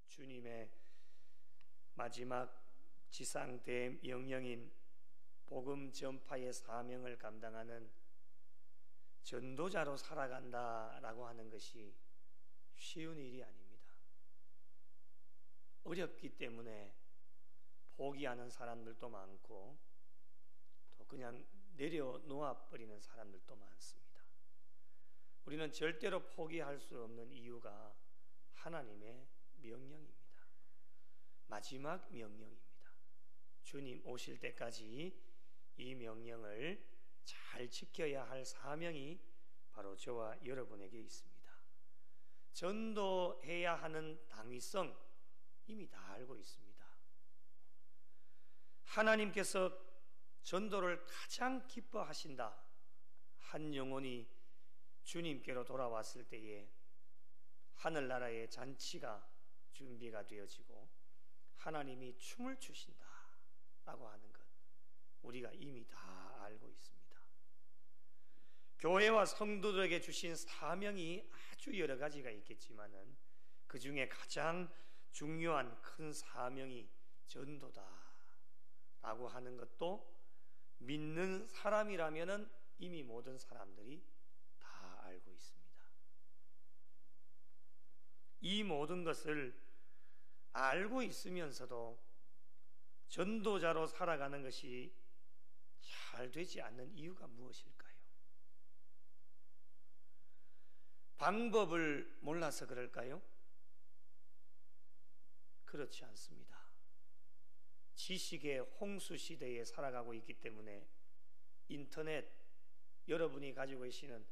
주님의 마지막 지상 대명령인 복음 전파의 사명을 감당하는 전도자로 살아간다라고 하는 것이 쉬운 일이 아닙니다. 어렵기 때문에 포기하는 사람들도 많고 또 그냥 내려놓아 버리는 사람들도 많습니다. 우리는 절대로 포기할 수 없는 이유가 하나님의 명령입니다. 마지막 명령입니다. 주님 오실 때까지 이 명령을 잘 지켜야 할 사명이 바로 저와 여러분에게 있습니다. 전도해야 하는 당위성 이미 다 알고 있습니다. 하나님께서 전도를 가장 기뻐하신다. 한 영혼이 주님께로 돌아왔을 때에 하늘나라의 잔치가 준비가 되어지고 하나님이 춤을 추신다 라고 하는 것, 우리가 이미 다 알고 있습니다. 교회와 성도들에게 주신 사명이 아주 여러 가지가 있겠지만은 그 중에 가장 중요한 큰 사명이 전도다 라고 하는 것도 믿는 사람이라면은 이미 모든 사람들이 다 알고 있습니다. 이 모든 것을 알고 있으면서도 전도자로 살아가는 것이 잘 되지 않는 이유가 무엇일까요? 방법을 몰라서 그럴까요? 그렇지 않습니다. 지식의 홍수 시대에 살아가고 있기 때문에 인터넷, 여러분이 가지고 계시는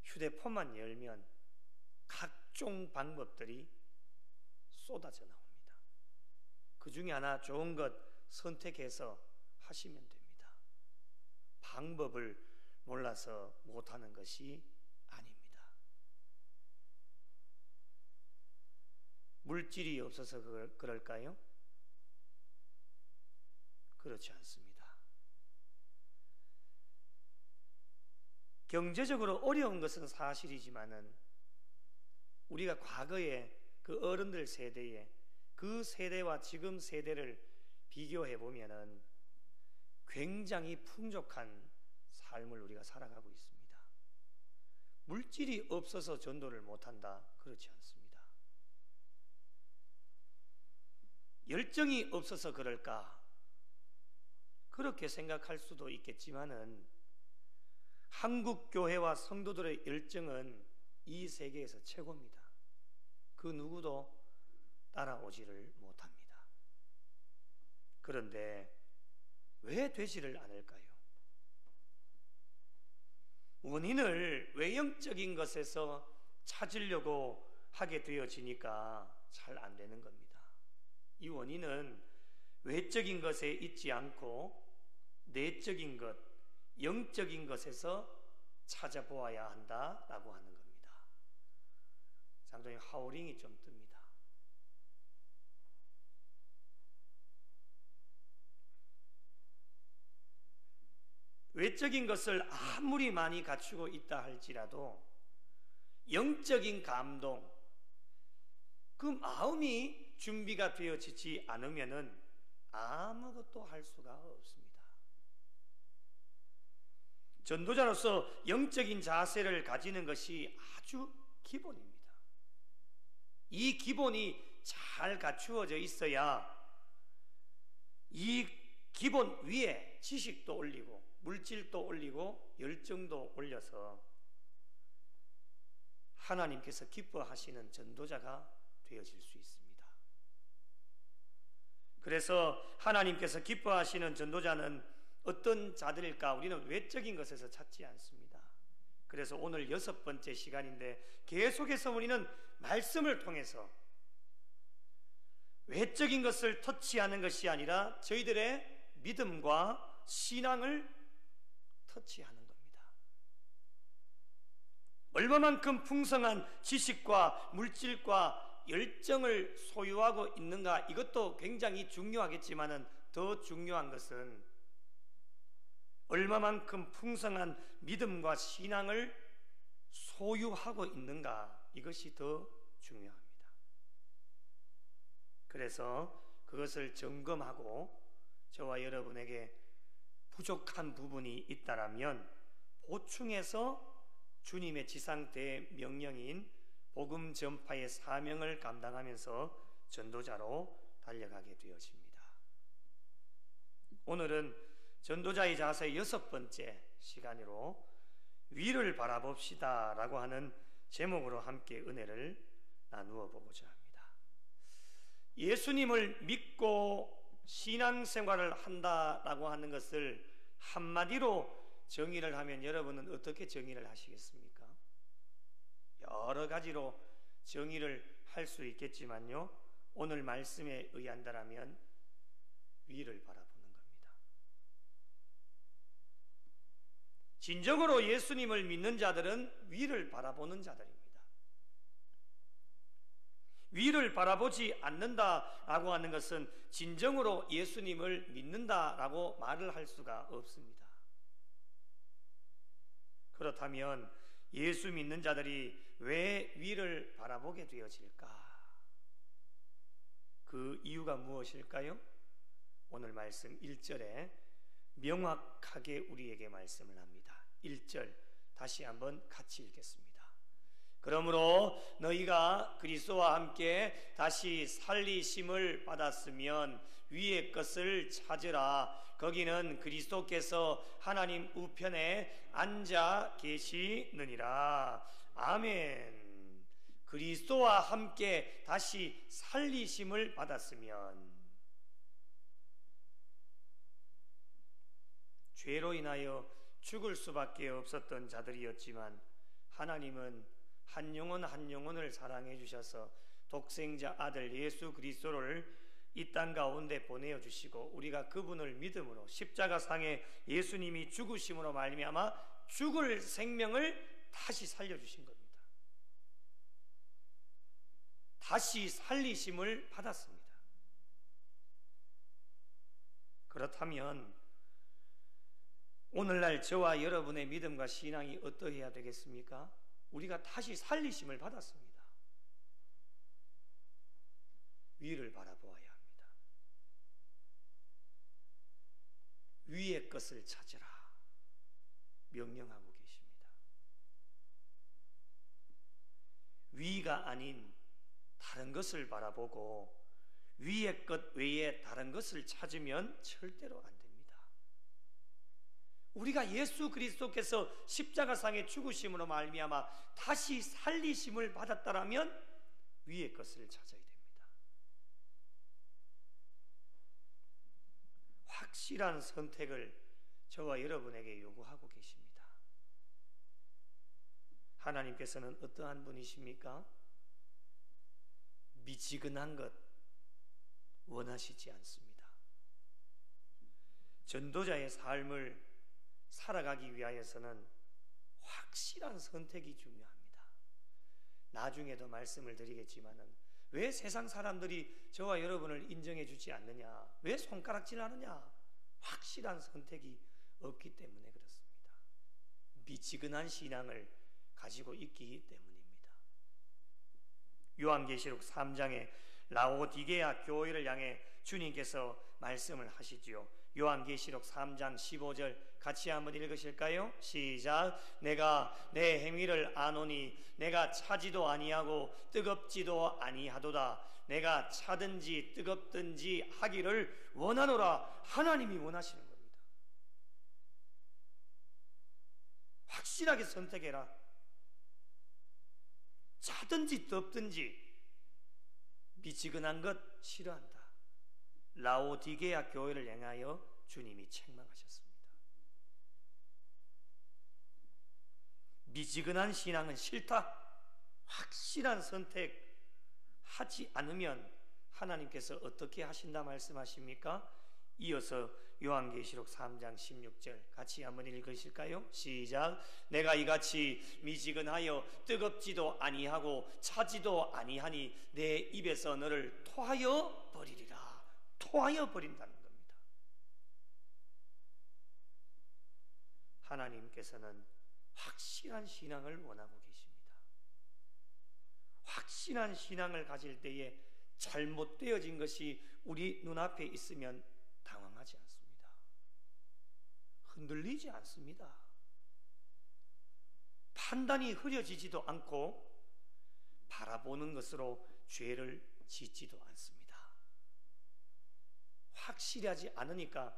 휴대폰만 열면 각종 방법들이 쏟아져 나옵니다. 그 중에 하나 좋은 것 선택해서 하시면 됩니다. 방법을 몰라서 못하는 것이 아닙니다. 물질이 없어서 그럴까요? 그렇지 않습니다. 경제적으로 어려운 것은 사실이지만은 우리가 과거에 그 어른들 세대에 그 세대와 지금 세대를 비교해 보면은 굉장히 풍족한 삶을 우리가 살아가고 있습니다. 물질이 없어서 전도를 못한다? 그렇지 않습니다. 열정이 없어서 그럴까? 그렇게 생각할 수도 있겠지만은 한국 교회와 성도들의 열정은 이 세계에서 최고입니다. 그 누구도 따라오지를 못합니다. 그런데 왜 되지를 않을까요? 원인을 외형적인 것에서 찾으려고 하게 되어지니까 잘 안 되는 겁니다. 이 원인은 외적인 것에 있지 않고 내적인 것, 영적인 것에서 찾아보아야 한다라고 하는 겁니다. 장로님, 하우링이 좀 뜹니다. 외적인 것을 아무리 많이 갖추고 있다 할지라도 영적인 감동, 그 마음이 준비가 되어지지 않으면은 아무것도 할 수가 없습니다. 전도자로서 영적인 자세를 가지는 것이 아주 기본입니다. 이 기본이 잘 갖추어져 있어야 이 기본 위에 지식도 올리고 물질도 올리고 열정도 올려서 하나님께서 기뻐하시는 전도자가 되어질 수 있습니다. 그래서 하나님께서 기뻐하시는 전도자는 어떤 자들일까? 우리는 외적인 것에서 찾지 않습니다. 그래서 오늘 6번째 시간인데 계속해서 우리는 말씀을 통해서 외적인 것을 터치하는 것이 아니라 저희들의 믿음과 신앙을 터치하는 겁니다. 얼마만큼 풍성한 지식과 물질과 열정을 소유하고 있는가, 이것도 굉장히 중요하겠지만은 더 중요한 것은 얼마만큼 풍성한 믿음과 신앙을 소유하고 있는가, 이것이 더 중요합니다. 그래서 그것을 점검하고 저와 여러분에게 부족한 부분이 있다라면 보충해서 주님의 지상 대명령인 복음 전파의 사명을 감당하면서 전도자로 달려가게 되어집니다. 오늘은 전도자의 자세의 6번째 시간으로 위를 바라봅시다 라고 하는 제목으로 함께 은혜를 나누어 보고자 합니다. 예수님을 믿고 신앙생활을 한다라고 하는 것을 한마디로 정의를 하면 여러분은 어떻게 정의를 하시겠습니까? 여러 가지로 정의를 할 수 있겠지만요, 오늘 말씀에 의한다라면 위를 바라보는 겁니다. 진정으로 예수님을 믿는 자들은 위를 바라보는 자들입니다. 위를 바라보지 않는다라고 하는 것은 진정으로 예수님을 믿는다라고 말을 할 수가 없습니다. 그렇다면 예수 믿는 자들이 왜 위를 바라보게 되어질까? 그 이유가 무엇일까요? 오늘 말씀 1절에 명확하게 우리에게 말씀을 합니다. 1절 다시 한번 같이 읽겠습니다. 그러므로 너희가 그리스도와 함께 다시 살리심을 받았으면 위의 것을 찾으라. 거기는 그리스도께서 하나님 우편에 앉아 계시느니라. 아멘. 그리스도와 함께 다시 살리심을 받았으면, 죄로 인하여 죽을 수밖에 없었던 자들이었지만 하나님은 한 영혼 한 영혼을 사랑해 주셔서 독생자 아들 예수 그리스도를 이 땅 가운데 보내어 주시고 우리가 그분을 믿음으로 십자가상에 예수님이 죽으심으로 말미암아 죽을 생명을 다시 살려주신 겁니다. 다시 살리심을 받았습니다. 그렇다면 오늘날 저와 여러분의 믿음과 신앙이 어떠해야 되겠습니까? 우리가 다시 살리심을 받았습니다. 위를 바라보아야 합니다. 위의 것을 찾으라 명령하고 계십니다. 위가 아닌 다른 것을 바라보고 위의 것 외에 다른 것을 찾으면 절대로 안 됩니다. 우리가 예수 그리스도께서 십자가상에 죽으심으로 말미암아 다시 살리심을 받았다라면 위의 것을 찾아야 됩니다. 확실한 선택을 저와 여러분에게 요구하고 계십니다. 하나님께서는 어떠한 분이십니까? 미지근한 것 원하시지 않습니다. 전도자의 삶을 살아가기 위하여서는 확실한 선택이 중요합니다. 나중에도 말씀을 드리겠지만은 왜 세상 사람들이 저와 여러분을 인정해 주지 않느냐? 왜 손가락질 하느냐? 확실한 선택이 없기 때문에 그렇습니다. 미지근한 신앙을 가지고 있기 때문입니다. 요한계시록 3장에 라오디게아 교회를 향해 주님께서 말씀을 하시지요. 요한계시록 3장 15절 같이 한번 읽으실까요? 시작. 내가 내 행위를 아노니 내가 차지도 아니하고 뜨겁지도 아니하도다. 내가 차든지 뜨겁든지 하기를 원하노라. 하나님이 원하시는 겁니다. 확실하게 선택해라. 차든지 덥든지 미지근한 것 싫어한다. 라오디게아 교회를 향하여 주님이 책망하셨습니다. 미지근한 신앙은 싫다. 확실한 선택하지 않으면 하나님께서 어떻게 하신다 말씀하십니까? 이어서 요한계시록 3장 16절 같이 한번 읽으실까요? 시작. 내가 이같이 미지근하여 뜨겁지도 아니하고 차지도 아니하니 내 입에서 너를 토하여 버리리라. 토하여 버린다는 겁니다. 하나님께서는 확실한 신앙을 원하고 계십니다. 확실한 신앙을 가질 때에 잘못되어진 것이 우리 눈앞에 있으면 당황하지 않습니다. 흔들리지 않습니다. 판단이 흐려지지도 않고 바라보는 것으로 죄를 짓지도 않습니다. 확실하지 않으니까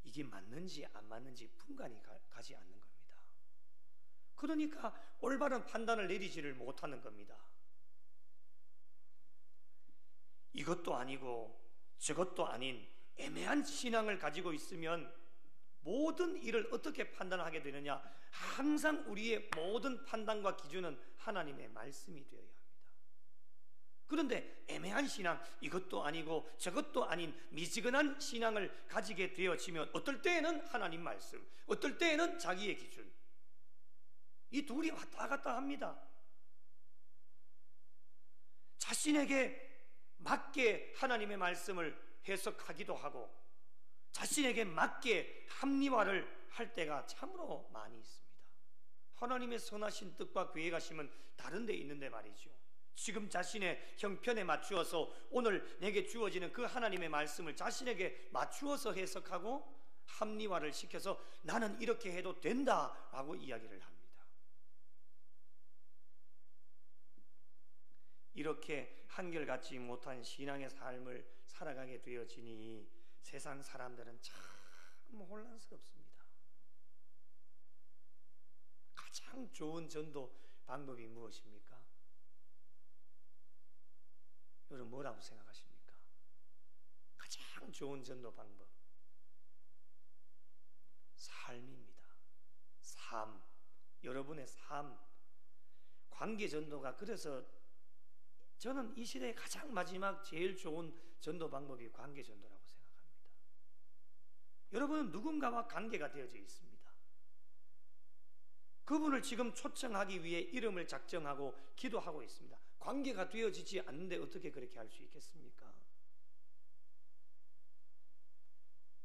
이게 맞는지 안 맞는지 분간이 가지 않는 겁니다. 그러니까 올바른 판단을 내리지를 못하는 겁니다. 이것도 아니고 저것도 아닌 애매한 신앙을 가지고 있으면 모든 일을 어떻게 판단하게 되느냐? 항상 우리의 모든 판단과 기준은 하나님의 말씀이 되어야 합니다. 그런데 애매한 신앙, 이것도 아니고 저것도 아닌 미지근한 신앙을 가지게 되어지면 어떨 때에는 하나님 말씀, 어떨 때에는 자기의 기준, 이 둘이 왔다 갔다 합니다. 자신에게 맞게 하나님의 말씀을 해석하기도 하고 자신에게 맞게 합리화를 할 때가 참으로 많이 있습니다. 하나님의 선하신 뜻과 계획하심은 다른 데 있는데 말이죠. 지금 자신의 형편에 맞추어서 오늘 내게 주어지는 그 하나님의 말씀을 자신에게 맞추어서 해석하고 합리화를 시켜서 나는 이렇게 해도 된다라고 이야기를 합니다. 이렇게 한결같지 못한 신앙의 삶을 살아가게 되어지니 세상 사람들은 참 혼란스럽습니다. 가장 좋은 전도 방법이 무엇입니까? 여러분 뭐라고 생각하십니까? 가장 좋은 전도 방법, 삶입니다. 삶, 여러분의 삶, 관계 전도가. 그래서 저는 이 시대의 가장 마지막 제일 좋은 전도 방법이 관계 전도라고 생각합니다. 여러분은 누군가와 관계가 되어져 있습니다. 그분을 지금 초청하기 위해 이름을 작정하고 기도하고 있습니다. 관계가 되어지지 않는데 어떻게 그렇게 할 수 있겠습니까?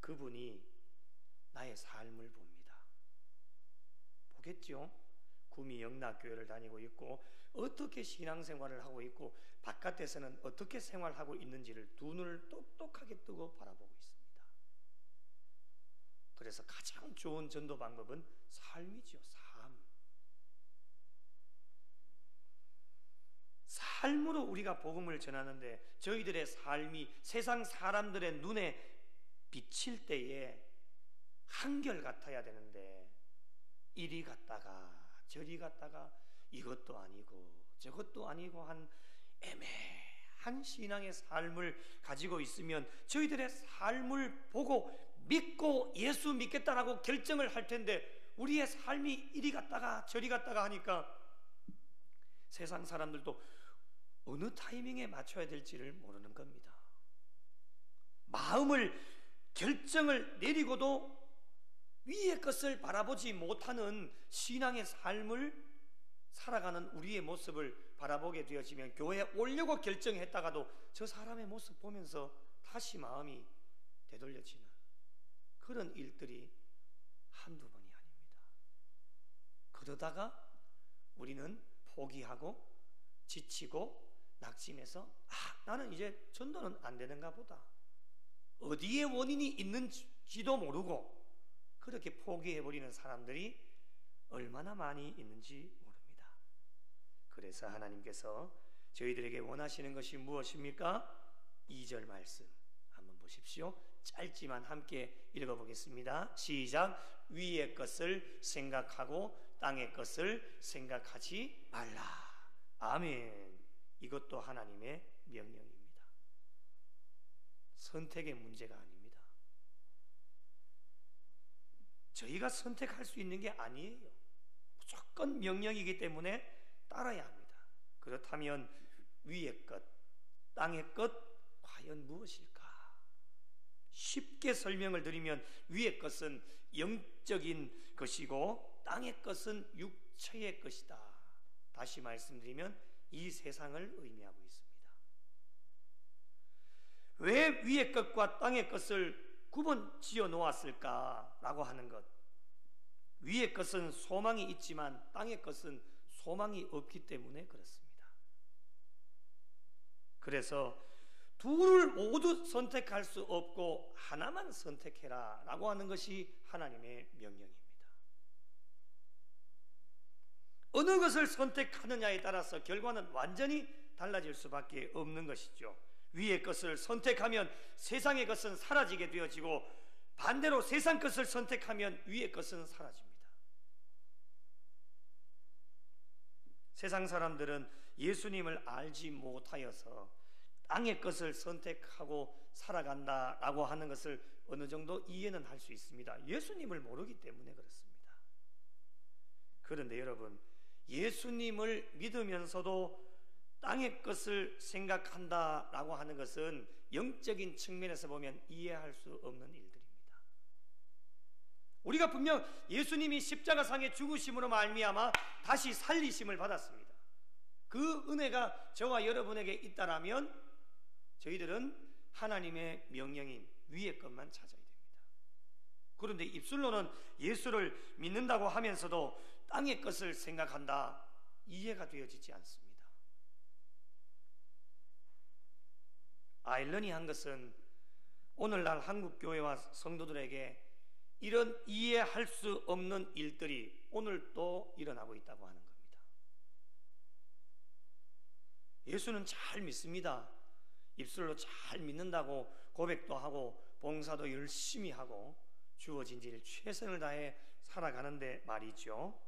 그분이 나의 삶을 봅니다. 보겠죠? 구미 영락교회를 다니고 있고 어떻게 신앙생활을 하고 있고 바깥에서는 어떻게 생활하고 있는지를 두 눈을 똑똑하게 뜨고 바라보고 있습니다. 그래서 가장 좋은 전도 방법은 삶이죠. 삶으로 우리가 복음을 전하는데 저희들의 삶이 세상 사람들의 눈에 비칠 때에 한결같아야 되는데 이리 갔다가 저리 갔다가 이것도 아니고 저것도 아니고 한 애매한 신앙의 삶을 가지고 있으면 저희들의 삶을 보고 믿고 예수 믿겠다라고 결정을 할 텐데 우리의 삶이 이리 갔다가 저리 갔다가 하니까 세상 사람들도 어느 타이밍에 맞춰야 될지를 모르는 겁니다. 마음을 결정을 내리고도 위의 것을 바라보지 못하는 신앙의 삶을 살아가는 우리의 모습을 바라보게 되어지면 교회에 오려고 결정했다가도 저 사람의 모습 보면서 다시 마음이 되돌려지는 그런 일들이 한두 번이 아닙니다. 그러다가 우리는 포기하고 지치고 낙심해서 나는 이제 전도는 안 되는가 보다. 어디에 원인이 있는지도 모르고 그렇게 포기해버리는 사람들이 얼마나 많이 있는지 모릅니다. 그래서 하나님께서 저희들에게 원하시는 것이 무엇입니까? 2절 말씀 한번 보십시오. 짧지만 함께 읽어보겠습니다. 시작. 위의 것을 생각하고 땅의 것을 생각하지 말라. 아멘. 이것도 하나님의 명령입니다. 선택의 문제가 아닙니다. 저희가 선택할 수 있는 게 아니에요. 무조건 명령이기 때문에 따라야 합니다. 그렇다면 위의 것, 땅의 것 과연 무엇일까? 쉽게 설명을 드리면 위의 것은 영적인 것이고 땅의 것은 육체의 것이다. 다시 말씀드리면 이 세상을 의미하고 있습니다. 왜 위의 것과 땅의 것을 구분 지어 놓았을까라고 하는 것. 위의 것은 소망이 있지만 땅의 것은 소망이 없기 때문에 그렇습니다. 그래서 둘을 모두 선택할 수 없고 하나만 선택해라 라고 하는 것이 하나님의 명령입니다. 어느 것을 선택하느냐에 따라서 결과는 완전히 달라질 수밖에 없는 것이죠. 위의 것을 선택하면 세상의 것은 사라지게 되어지고, 반대로 세상 것을 선택하면 위의 것은 사라집니다. 세상 사람들은 예수님을 알지 못하여서 땅의 것을 선택하고 살아간다라고 하는 것을 어느 정도 이해는 할 수 있습니다. 예수님을 모르기 때문에 그렇습니다. 그런데 여러분, 예수님을 믿으면서도 땅의 것을 생각한다라고 하는 것은 영적인 측면에서 보면 이해할 수 없는 일들입니다. 우리가 분명 예수님이 십자가상의 죽으심으로 말미암아 다시 살리심을 받았습니다. 그 은혜가 저와 여러분에게 있다라면 저희들은 하나님의 명령인 위의 것만 찾아야 됩니다. 그런데 입술로는 예수를 믿는다고 하면서도 땅의 것을 생각한다, 이해가 되어지지 않습니다. 아이러니한 것은 오늘날 한국교회와 성도들에게 이런 이해할 수 없는 일들이 오늘 또 일어나고 있다고 하는 겁니다. 예수는 잘 믿습니다. 입술로 잘 믿는다고 고백도 하고 봉사도 열심히 하고 주어진 일 최선을 다해 살아가는데 말이죠.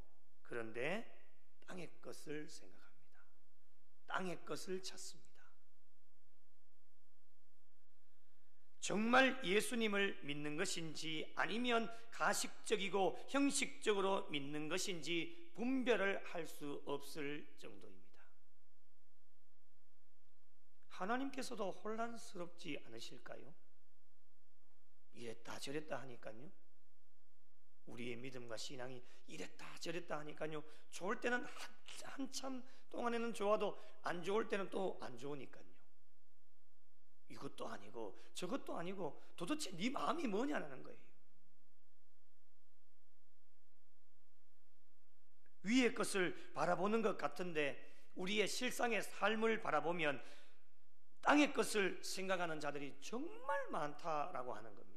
그런데 땅의 것을 생각합니다. 땅의 것을 찾습니다. 정말 예수님을 믿는 것인지 아니면 가식적이고 형식적으로 믿는 것인지 분별을 할 수 없을 정도입니다. 하나님께서도 혼란스럽지 않으실까요? 이랬다 저랬다 하니까요. 우리의 믿음과 신앙이 이랬다 저랬다 하니까요. 좋을 때는 한참 동안에는 좋아도 안 좋을 때는 또 안 좋으니까요. 이것도 아니고 저것도 아니고 도대체 네 마음이 뭐냐는 거예요. 위의 것을 바라보는 것 같은데 우리의 실상의 삶을 바라보면 땅의 것을 생각하는 자들이 정말 많다라고 하는 겁니다.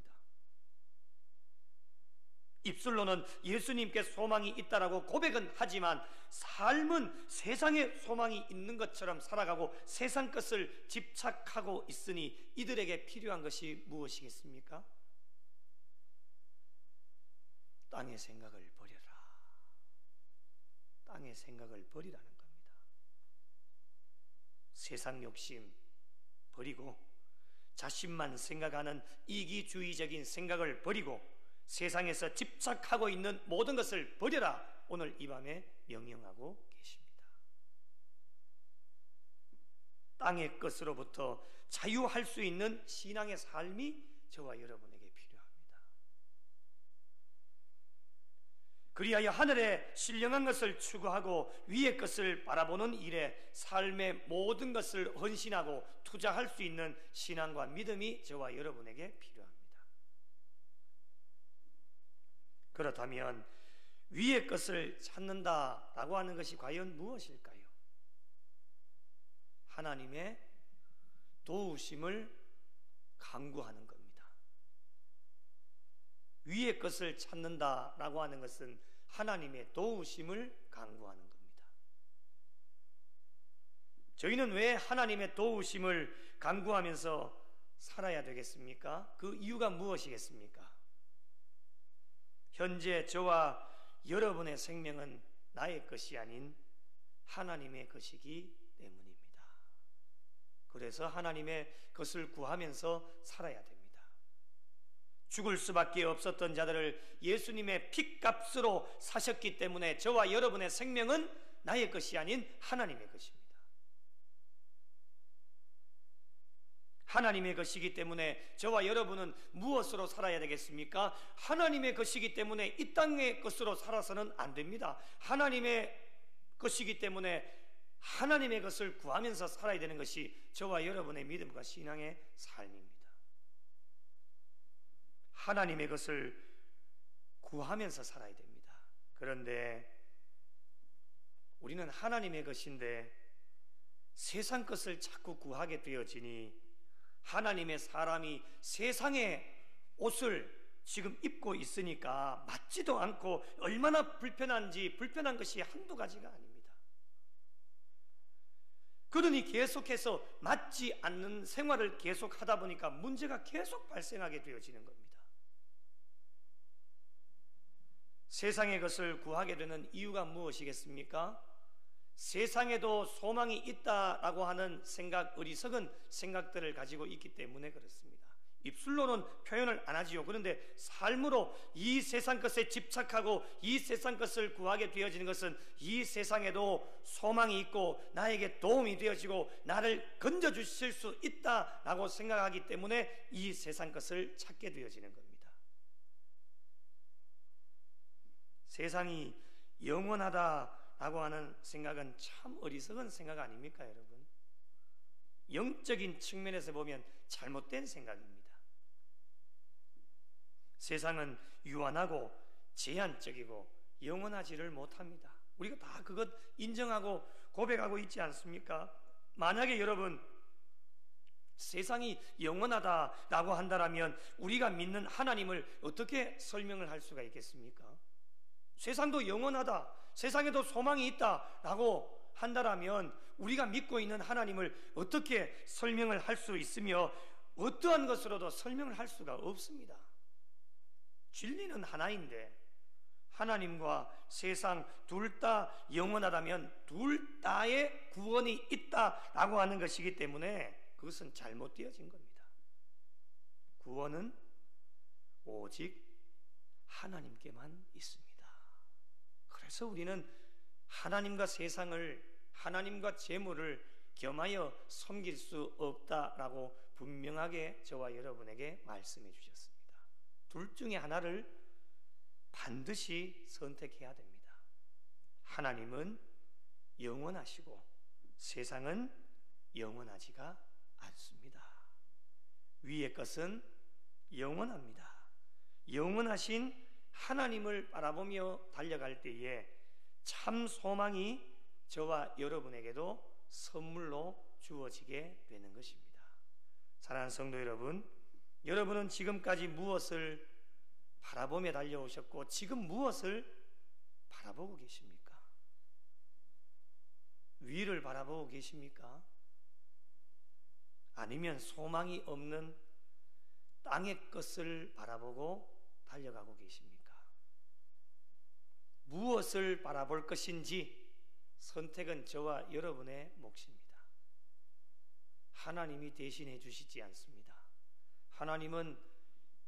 입술로는 예수님께 소망이 있다라고 고백은 하지만 삶은 세상에 소망이 있는 것처럼 살아가고 세상 것을 집착하고 있으니 이들에게 필요한 것이 무엇이겠습니까? 땅의 생각을 버려라. 땅의 생각을 버리라는 겁니다. 세상 욕심 버리고 자신만 생각하는 이기주의적인 생각을 버리고 세상에서 집착하고 있는 모든 것을 버려라. 오늘 이 밤에 명령하고 계십니다. 땅의 것으로부터 자유할 수 있는 신앙의 삶이 저와 여러분에게 필요합니다. 그리하여 하늘에 신령한 것을 추구하고 위의 것을 바라보는 일에 삶의 모든 것을 헌신하고 투자할 수 있는 신앙과 믿음이 저와 여러분에게 필요합니다. 그렇다면 위의 것을 찾는다라고 하는 것이 과연 무엇일까요? 하나님의 도우심을 간구하는 겁니다. 위의 것을 찾는다라고 하는 것은 하나님의 도우심을 간구하는 겁니다. 저희는 왜 하나님의 도우심을 간구하면서 살아야 되겠습니까? 그 이유가 무엇이겠습니까? 현재 저와 여러분의 생명은 나의 것이 아닌 하나님의 것이기 때문입니다. 그래서 하나님의 것을 구하면서 살아야 됩니다. 죽을 수밖에 없었던 자들을 예수님의 핏값으로 사셨기 때문에 저와 여러분의 생명은 나의 것이 아닌 하나님의 것입니다. 하나님의 것이기 때문에 저와 여러분은 무엇으로 살아야 되겠습니까? 하나님의 것이기 때문에 이 땅의 것으로 살아서는 안 됩니다. 하나님의 것이기 때문에 하나님의 것을 구하면서 살아야 되는 것이 저와 여러분의 믿음과 신앙의 삶입니다. 하나님의 것을 구하면서 살아야 됩니다. 그런데 우리는 하나님의 것인데 세상 것을 자꾸 구하게 되어지니 하나님의 사람이 세상의 옷을 지금 입고 있으니까 맞지도 않고 얼마나 불편한 것이 한두 가지가 아닙니다. 그러니 계속해서 맞지 않는 생활을 계속 하다 보니까 문제가 계속 발생하게 되어지는 겁니다. 세상의 것을 구하게 되는 이유가 무엇이겠습니까? 세상에도 소망이 있다라고 하는 어리석은 생각들을 가지고 있기 때문에 그렇습니다. 입술로는 표현을 안 하지요. 그런데 삶으로 이 세상 것에 집착하고 이 세상 것을 구하게 되어지는 것은 이 세상에도 소망이 있고 나에게 도움이 되어지고 나를 건져주실 수 있다라고 생각하기 때문에 이 세상 것을 찾게 되어지는 겁니다. 세상이 영원하다라고 하는 생각은 참 어리석은 생각 아닙니까, 여러분? 영적인 측면에서 보면 잘못된 생각입니다. 세상은 유한하고 제한적이고 영원하지를 못합니다. 우리가 다 그것 인정하고 고백하고 있지 않습니까? 만약에 여러분 세상이 영원하다라고 한다면 우리가 믿는 하나님을 어떻게 설명을 할 수가 있겠습니까? 세상도 영원하다, 세상에도 소망이 있다라고 한다면 우리가 믿고 있는 하나님을 어떻게 설명을 할 수 있으며 어떠한 것으로도 설명을 할 수가 없습니다. 진리는 하나인데 하나님과 세상 둘 다 영원하다면 둘 다의 구원이 있다라고 하는 것이기 때문에 그것은 잘못되어진 겁니다. 구원은 오직 하나님께만 있습니다. 그래서 우리는 하나님과 세상을, 하나님과 재물을 겸하여 섬길 수 없다라고 분명하게 저와 여러분에게 말씀해 주셨습니다. 둘 중에 하나를 반드시 선택해야 됩니다. 하나님은 영원하시고 세상은 영원하지가 않습니다. 위의 것은 영원합니다. 영원하신 하나님을 바라보며 달려갈 때에 참 소망이 저와 여러분에게도 선물로 주어지게 되는 것입니다. 사랑하는 성도 여러분, 여러분은 지금까지 무엇을 바라보며 달려오셨고 지금 무엇을 바라보고 계십니까? 위를 바라보고 계십니까? 아니면 소망이 없는 땅의 것을 바라보고 달려가고 계십니까? 무엇을 바라볼 것인지 선택은 저와 여러분의 몫입니다. 하나님이 대신해 주시지 않습니다. 하나님은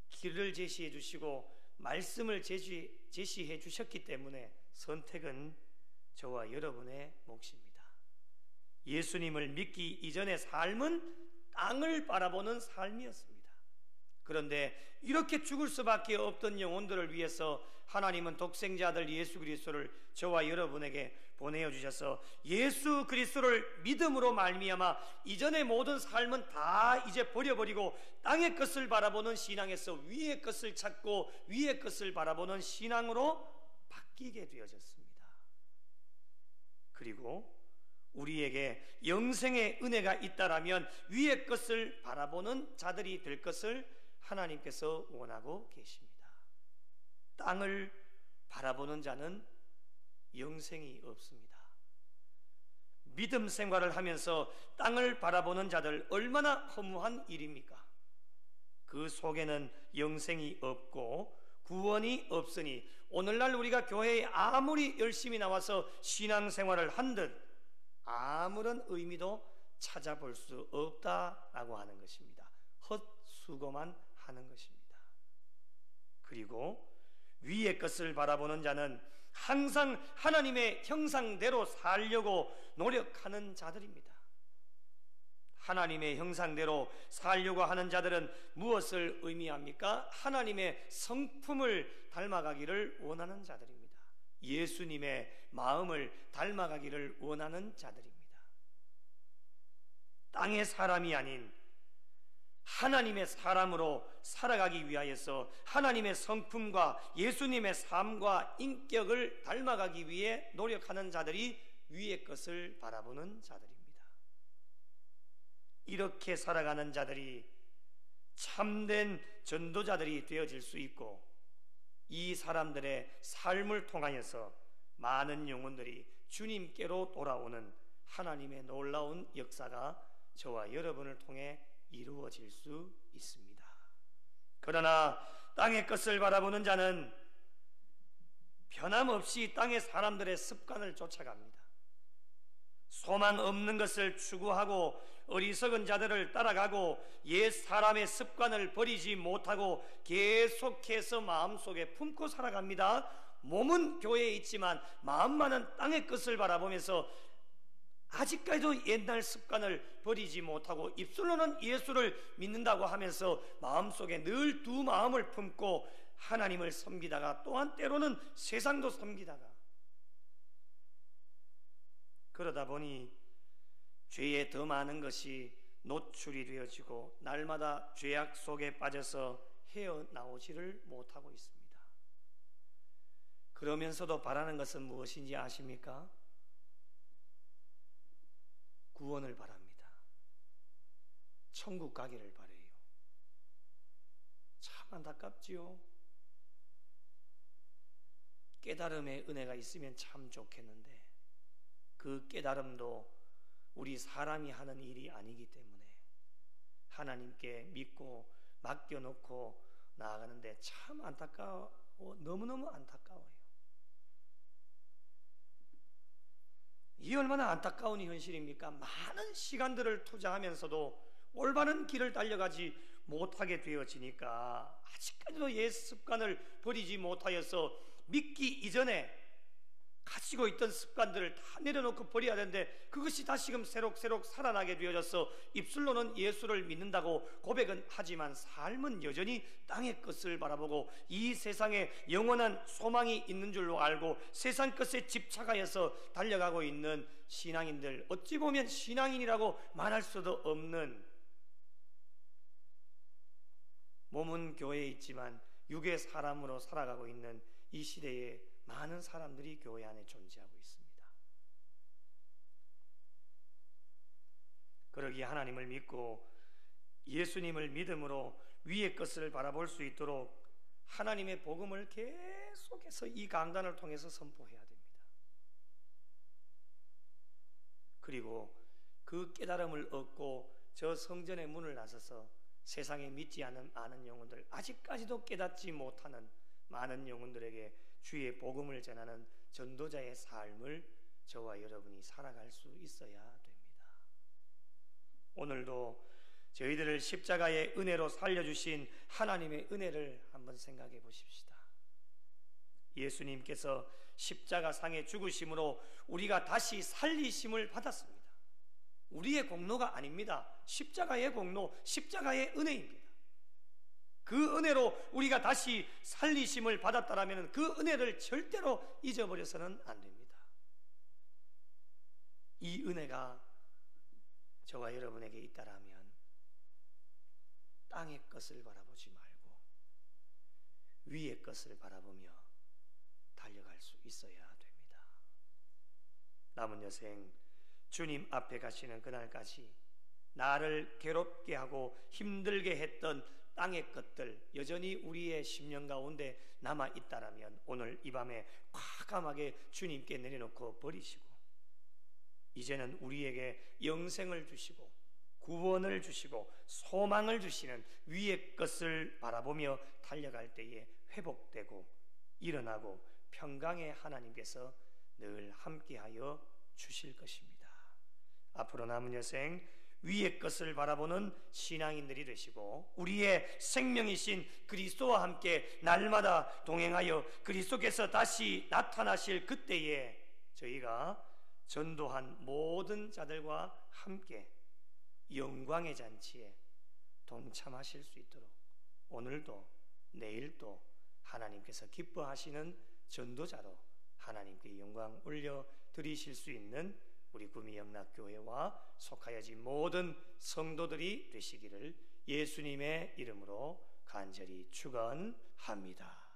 길을 제시해 주시고 말씀을 제시해 주셨기 때문에 선택은 저와 여러분의 몫입니다. 예수님을 믿기 이전의 삶은 땅을 바라보는 삶이었습니다. 그런데 이렇게 죽을 수밖에 없던 영혼들을 위해서 하나님은 독생자 아들 예수 그리스도를 저와 여러분에게 보내어 주셔서 예수 그리스도를 믿음으로 말미암아 이전의 모든 삶은 다 이제 버려버리고 땅의 것을 바라보는 신앙에서 위의 것을 찾고 위의 것을 바라보는 신앙으로 바뀌게 되어졌습니다. 그리고 우리에게 영생의 은혜가 있다라면 위의 것을 바라보는 자들이 될 것을 하나님께서 원하고 계십니다. 땅을 바라보는 자는 영생이 없습니다. 믿음 생활을 하면서 땅을 바라보는 자들 얼마나 허무한 일입니까? 그 속에는 영생이 없고 구원이 없으니 오늘날 우리가 교회에 아무리 열심히 나와서 신앙생활을 한들 아무런 의미도 찾아볼 수 없다라고 하는 것입니다. 헛수고만 하는 것입니다. 그리고 위의 것을 바라보는 자는 항상 하나님의 형상대로 살려고 노력하는 자들입니다. 하나님의 형상대로 살려고 하는 자들은 무엇을 의미합니까? 하나님의 성품을 닮아가기를 원하는 자들입니다. 예수님의 마음을 닮아가기를 원하는 자들입니다. 땅의 사람이 아닌 하나님의 사람으로 살아가기 위하여서 하나님의 성품과 예수님의 삶과 인격을 닮아가기 위해 노력하는 자들이 위의 것을 바라보는 자들입니다. 이렇게 살아가는 자들이 참된 전도자들이 되어질 수 있고, 이 사람들의 삶을 통하여서 많은 영혼들이 주님께로 돌아오는 하나님의 놀라운 역사가 저와 여러분을 통해 이루어질 수 있습니다. 그러나 땅의 것을 바라보는 자는 변함없이 땅의 사람들의 습관을 쫓아갑니다. 소망 없는 것을 추구하고 어리석은 자들을 따라가고 옛 사람의 습관을 버리지 못하고 계속해서 마음속에 품고 살아갑니다. 몸은 교회에 있지만 마음만은 땅의 것을 바라보면서 아직까지도 옛날 습관을 버리지 못하고 입술로는 예수를 믿는다고 하면서 마음속에 늘 두 마음을 품고 하나님을 섬기다가 또한 때로는 세상도 섬기다가, 그러다 보니 죄에 더 많은 것이 노출이 되어지고 날마다 죄악 속에 빠져서 헤어나오지를 못하고 있습니다. 그러면서도 바라는 것은 무엇인지 아십니까? 구원을 바랍니다. 천국 가기를 바래요. 참 안타깝지요. 깨달음의 은혜가 있으면 참 좋겠는데 그 깨달음도 우리 사람이 하는 일이 아니기 때문에 하나님께 믿고 맡겨놓고 나아가는데 참 안타까워, 너무너무 안타까워요. 이 얼마나 안타까운 현실입니까? 많은 시간들을 투자하면서도 올바른 길을 달려가지 못하게 되어지니까 아직까지도 옛 습관을 버리지 못하여서 믿기 이전에 가지고 있던 습관들을 다 내려놓고 버려야 되는데 그것이 다시금 새록새록 살아나게 되어져서 입술로는 예수를 믿는다고 고백은 하지만 삶은 여전히 땅의 것을 바라보고 이 세상에 영원한 소망이 있는 줄로 알고 세상 것에 집착하여서 달려가고 있는 신앙인들, 어찌 보면 신앙인이라고 말할 수도 없는, 몸은 교회에 있지만 육의 사람으로 살아가고 있는 이 시대에 많은 사람들이 교회 안에 존재하고 있습니다. 그러기에 하나님을 믿고 예수님을 믿음으로 위의 것을 바라볼 수 있도록 하나님의 복음을 계속해서 이 강단을 통해서 선포해야 됩니다. 그리고 그 깨달음을 얻고 저 성전의 문을 나서서 세상에 믿지 않은 많은 영혼들, 아직까지도 깨닫지 못하는 많은 영혼들에게 주의 복음을 전하는 전도자의 삶을 저와 여러분이 살아갈 수 있어야 됩니다. 오늘도 저희들을 십자가의 은혜로 살려주신 하나님의 은혜를 한번 생각해 보십시다. 예수님께서 십자가상의 죽으심으로 우리가 다시 살리심을 받았습니다. 우리의 공로가 아닙니다. 십자가의 공로, 십자가의 은혜입니다. 그 은혜로 우리가 다시 살리심을 받았다라면 그 은혜를 절대로 잊어버려서는 안 됩니다. 이 은혜가 저와 여러분에게 있다라면 땅의 것을 바라보지 말고 위의 것을 바라보며 달려갈 수 있어야 됩니다. 남은 여생 주님 앞에 가시는 그날까지 나를 괴롭게 하고 힘들게 했던 땅의 것들 여전히 우리의 심령 가운데 남아있다라면 오늘 이 밤에 과감하게 주님께 내려놓고 버리시고 이제는 우리에게 영생을 주시고 구원을 주시고 소망을 주시는 위의 것을 바라보며 달려갈 때에 회복되고 일어나고 평강의 하나님께서 늘 함께하여 주실 것입니다. 앞으로 남은 여생 위의 것을 바라보는 신앙인들이 되시고 우리의 생명이신 그리스도와 함께 날마다 동행하여 그리스도께서 다시 나타나실 그때에 저희가 전도한 모든 자들과 함께 영광의 잔치에 동참하실 수 있도록 오늘도 내일도 하나님께서 기뻐하시는 전도자로 하나님께 영광 올려드리실 수 있는 우리 구미영락교회와 속하여진 모든 성도들이 되시기를 예수님의 이름으로 간절히 축원합니다.